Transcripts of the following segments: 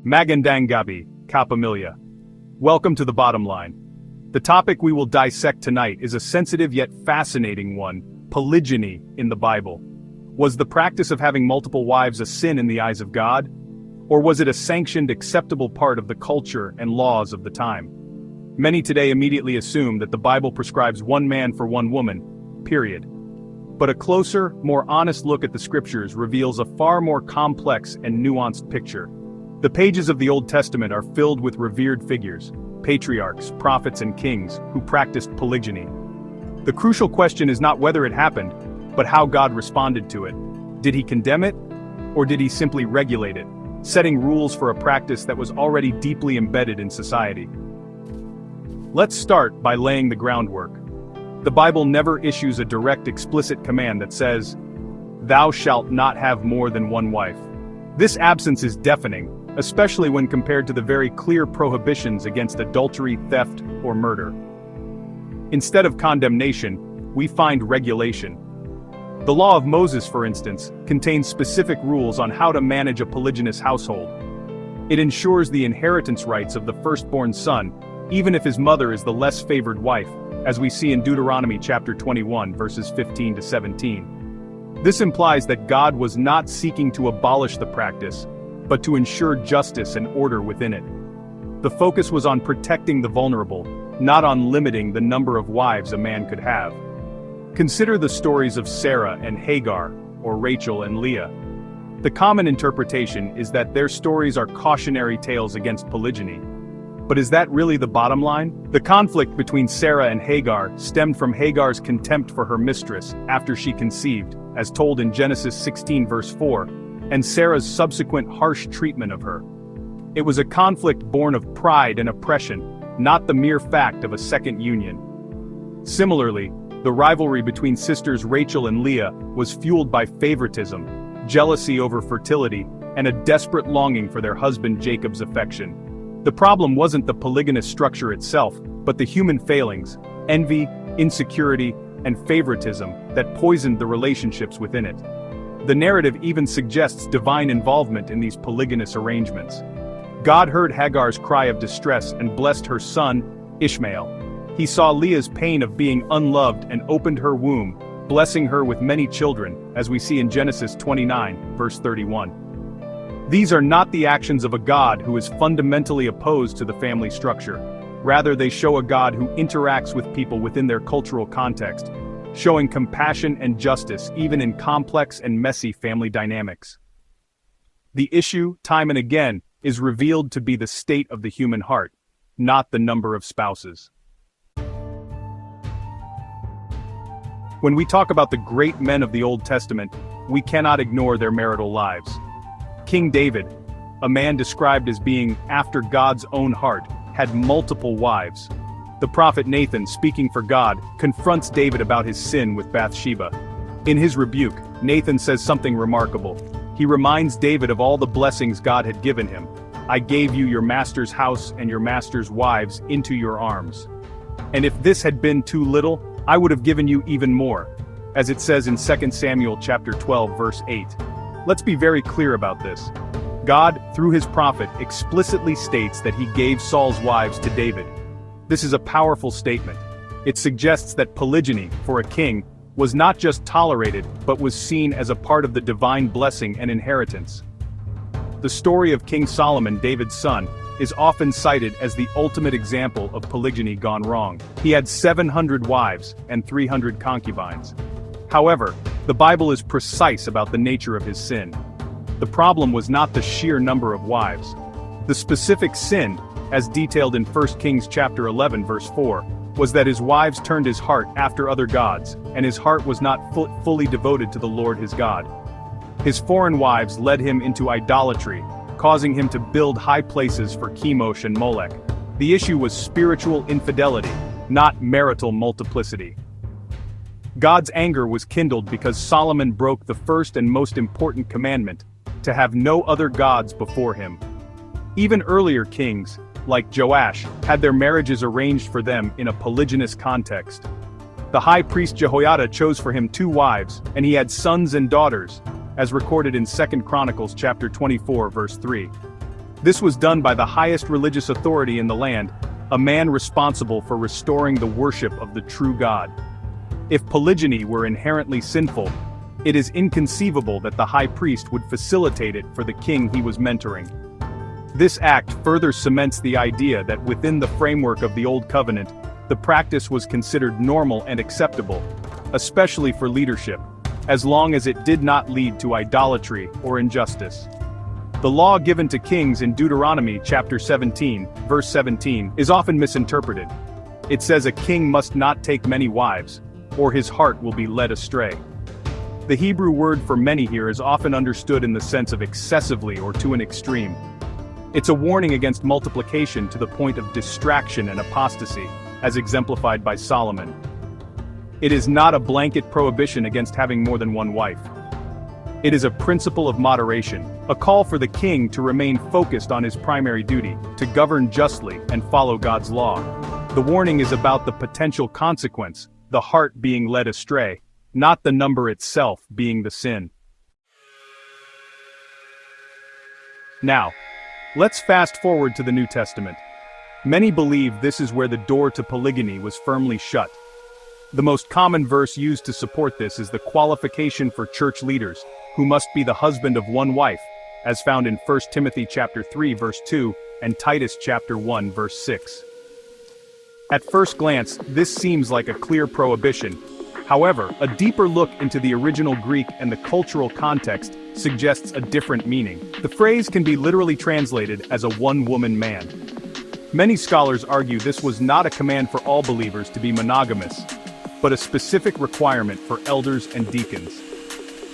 Magandang gabi, kapamilya. Welcome to the bottom line. The topic we will dissect tonight is a sensitive yet fascinating one: polygyny in the Bible. Was the practice of having multiple wives a sin in the eyes of God? Or was it a sanctioned, acceptable part of the culture and laws of the time? Many today immediately assume that the Bible prescribes one man for one woman, period. But a closer, more honest look at the scriptures reveals a far more complex and nuanced picture. The pages of the Old Testament are filled with revered figures, patriarchs, prophets, and kings who practiced polygyny. The crucial question is not whether it happened, but how God responded to it. Did he condemn it? Or did he simply regulate it, setting rules for a practice that was already deeply embedded in society? Let's start by laying the groundwork. The Bible never issues a direct, explicit command that says, "Thou shalt not have more than one wife." This absence is deafening, especially when compared to the very clear prohibitions against adultery, theft, or murder. Instead of condemnation, we find regulation. The Law of Moses, for instance, contains specific rules on how to manage a polygynous household. It ensures the inheritance rights of the firstborn son, even if his mother is the less favored wife, as we see in Deuteronomy chapter 21 verses 15 to 17. This implies that God was not seeking to abolish the practice, but to ensure justice and order within it. The focus was on protecting the vulnerable, not on limiting the number of wives a man could have. Consider the stories of Sarah and Hagar, or Rachel and Leah. The common interpretation is that their stories are cautionary tales against polygyny. But is that really the bottom line? The conflict between Sarah and Hagar stemmed from Hagar's contempt for her mistress after she conceived, as told in Genesis 16 verse 4, and Sarah's subsequent harsh treatment of her. It was a conflict born of pride and oppression, not the mere fact of a second union. Similarly, the rivalry between sisters Rachel and Leah was fueled by favoritism, jealousy over fertility, and a desperate longing for their husband Jacob's affection. The problem wasn't the polygynous structure itself, but the human failings, envy, insecurity, and favoritism that poisoned the relationships within it. The narrative even suggests divine involvement in these polygynous arrangements. God heard Hagar's cry of distress and blessed her son, Ishmael. He saw Leah's pain of being unloved and opened her womb, blessing her with many children, as we see in Genesis 29, verse 31. These are not the actions of a God who is fundamentally opposed to the family structure. Rather, they show a God who interacts with people within their cultural context, showing compassion and justice even in complex and messy family dynamics. The issue, time and again, is revealed to be the state of the human heart, not the number of spouses. When we talk about the great men of the Old Testament, we cannot ignore their marital lives. King David, a man described as being after God's own heart, had multiple wives. The prophet Nathan, speaking for God, confronts David about his sin with Bathsheba. In his rebuke, Nathan says something remarkable. He reminds David of all the blessings God had given him. "I gave you your master's house and your master's wives into your arms. And if this had been too little, I would have given you even more," as it says in 2 Samuel chapter 12 verse 8. Let's be very clear about this. God, through his prophet, explicitly states that he gave Saul's wives to David. This is a powerful statement. It suggests that polygyny, for a king, was not just tolerated, but was seen as a part of the divine blessing and inheritance. The story of King Solomon, David's son, is often cited as the ultimate example of polygyny gone wrong. He had 700 wives and 300 concubines. However, the Bible is precise about the nature of his sin. The problem was not the sheer number of wives. The specific sin, as detailed in 1 Kings chapter 11 verse 4, was that his wives turned his heart after other gods, and his heart was not fully devoted to the Lord his God. His foreign wives led him into idolatry, causing him to build high places for Chemosh and Molech. The issue was spiritual infidelity, not marital multiplicity. God's anger was kindled because Solomon broke the first and most important commandment, to have no other gods before him. Even earlier kings, like Joash, had their marriages arranged for them in a polygynous context. The high priest Jehoiada chose for him 2 wives, and he had sons and daughters, as recorded in 2 Chronicles chapter 24 verse 3. This was done by the highest religious authority in the land, a man responsible for restoring the worship of the true God. If polygyny were inherently sinful, it is inconceivable that the high priest would facilitate it for the king he was mentoring. This act further cements the idea that within the framework of the Old Covenant, the practice was considered normal and acceptable, especially for leadership, as long as it did not lead to idolatry or injustice. The law given to kings in Deuteronomy chapter 17, verse 17, is often misinterpreted. It says a king must not take many wives, or his heart will be led astray. The Hebrew word for many here is often understood in the sense of excessively or to an extreme. It's a warning against multiplication to the point of distraction and apostasy, as exemplified by Solomon. It is not a blanket prohibition against having more than one wife. It is a principle of moderation, a call for the king to remain focused on his primary duty, to govern justly and follow God's law. The warning is about the potential consequence, the heart being led astray, not the number itself being the sin. Now, let's fast forward to the New Testament. Many believe this is where the door to polygyny was firmly shut. The most common verse used to support this is the qualification for church leaders, who must be the husband of one wife, as found in 1 Timothy chapter 3 verse 2 and Titus chapter 1 verse 6. At first glance, this seems like a clear prohibition. However, a deeper look into the original Greek and the cultural context suggests a different meaning. The phrase can be literally translated as a one-woman man. Many scholars argue this was not a command for all believers to be monogamous, but a specific requirement for elders and deacons.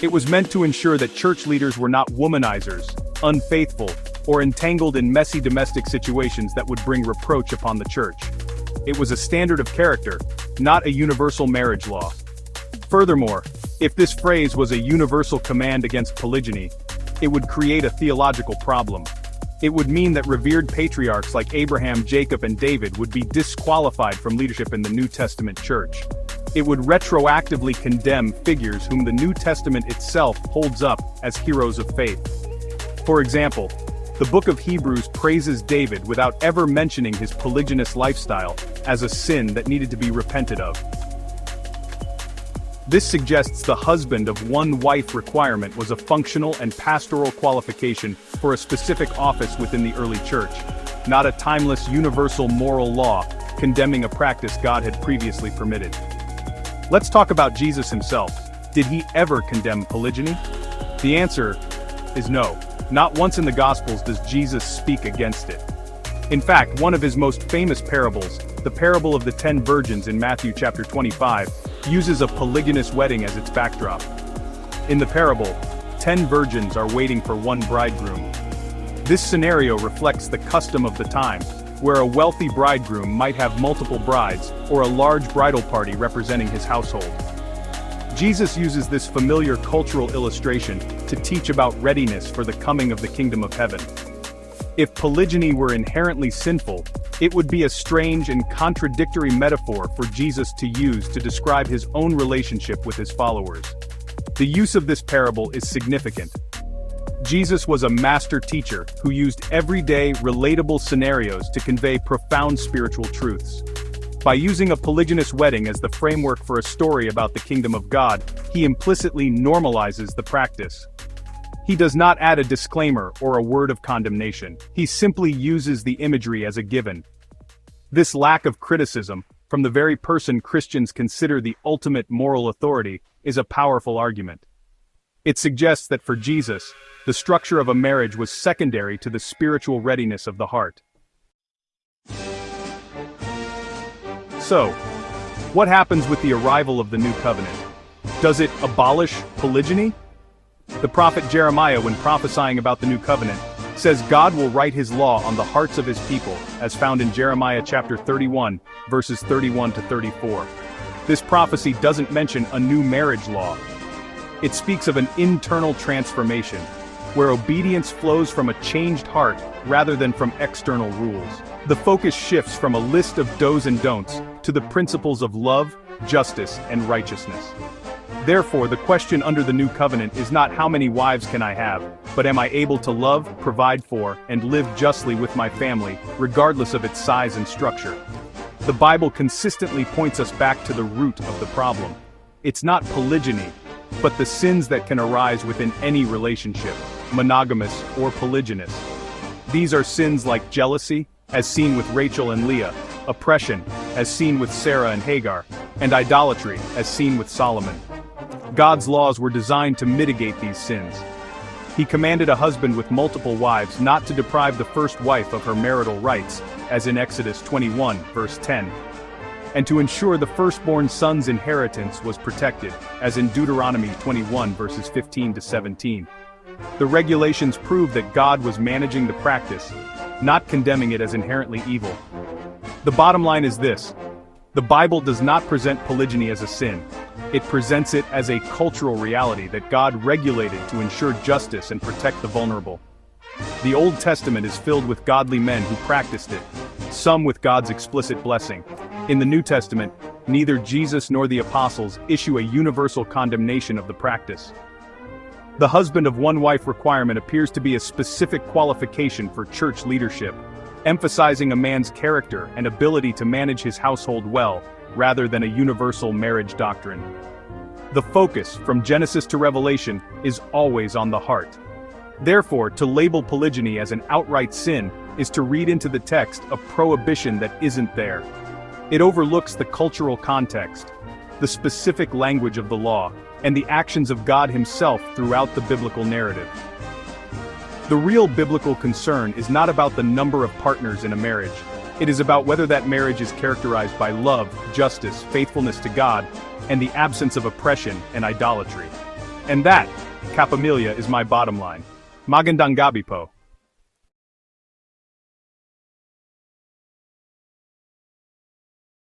It was meant to ensure that church leaders were not womanizers, unfaithful, or entangled in messy domestic situations that would bring reproach upon the church. It was a standard of character, not a universal marriage law. Furthermore, if this phrase was a universal command against polygyny, it would create a theological problem. It would mean that revered patriarchs like Abraham, Jacob, and David would be disqualified from leadership in the New Testament church. It would retroactively condemn figures whom the New Testament itself holds up as heroes of faith. For example, the book of Hebrews praises David without ever mentioning his polygynous lifestyle as a sin that needed to be repented of. This suggests the husband of one wife requirement was a functional and pastoral qualification for a specific office within the early church, not a timeless universal moral law condemning a practice God had previously permitted. Let's talk about Jesus himself. Did he ever condemn polygyny? The answer is no. Not once in the Gospels does Jesus speak against it. In fact, one of his most famous parables, the parable of the 10 virgins in Matthew chapter 25, uses a polygynous wedding as its backdrop. In the parable, 10 virgins are waiting for one bridegroom. This scenario reflects the custom of the time, where a wealthy bridegroom might have multiple brides, or a large bridal party representing his household. Jesus uses this familiar cultural illustration to teach about readiness for the coming of the kingdom of heaven. If polygyny were inherently sinful, it would be a strange and contradictory metaphor for Jesus to use to describe his own relationship with his followers. The use of this parable is significant. Jesus was a master teacher who used everyday, relatable scenarios to convey profound spiritual truths. By using a polygynous wedding as the framework for a story about the kingdom of God, he implicitly normalizes the practice. He does not add a disclaimer or a word of condemnation. He simply uses the imagery as a given. This lack of criticism, from the very person Christians consider the ultimate moral authority, is a powerful argument. It suggests that for Jesus, the structure of a marriage was secondary to the spiritual readiness of the heart. So, what happens with the arrival of the new covenant? Does it abolish polygyny? The prophet Jeremiah, when prophesying about the new covenant, says God will write his law on the hearts of his people, as found in Jeremiah chapter 31, verses 31 to 34. This prophecy doesn't mention a new marriage law. It speaks of an internal transformation, where obedience flows from a changed heart rather than from external rules. The focus shifts from a list of do's and don'ts to the principles of love, justice, and righteousness. Therefore, the question under the new covenant is not how many wives can I have, but am I able to love, provide for, and live justly with my family, regardless of its size and structure. The Bible consistently points us back to the root of the problem. It's not polygyny, but the sins that can arise within any relationship, monogamous or polygynous. These are sins like jealousy, as seen with Rachel and Leah, oppression, as seen with Sarah and Hagar, and idolatry, as seen with Solomon. God's laws were designed to mitigate these sins. He commanded a husband with multiple wives not to deprive the first wife of her marital rights, as in Exodus 21, verse 10. And to ensure the firstborn son's inheritance was protected, as in Deuteronomy 21, verses 15 to 17. The regulations prove that God was managing the practice, not condemning it as inherently evil. The bottom line is this: the Bible does not present polygyny as a sin. It presents it as a cultural reality that God regulated to ensure justice and protect the vulnerable. The Old Testament is filled with godly men who practiced it, some with God's explicit blessing. In the New Testament, neither Jesus nor the apostles issue a universal condemnation of the practice. The husband of one wife requirement appears to be a specific qualification for church leadership, emphasizing a man's character and ability to manage his household well, rather than a universal marriage doctrine. The focus, from Genesis to Revelation, is always on the heart. Therefore, to label polygyny as an outright sin is to read into the text a prohibition that isn't there. It overlooks the cultural context, the specific language of the law, and the actions of God Himself throughout the biblical narrative. The real biblical concern is not about the number of partners in a marriage. It is about whether that marriage is characterized by love, justice, faithfulness to God, and the absence of oppression and idolatry. And that, Kapamilya, is my bottom line. Magandang gabi po.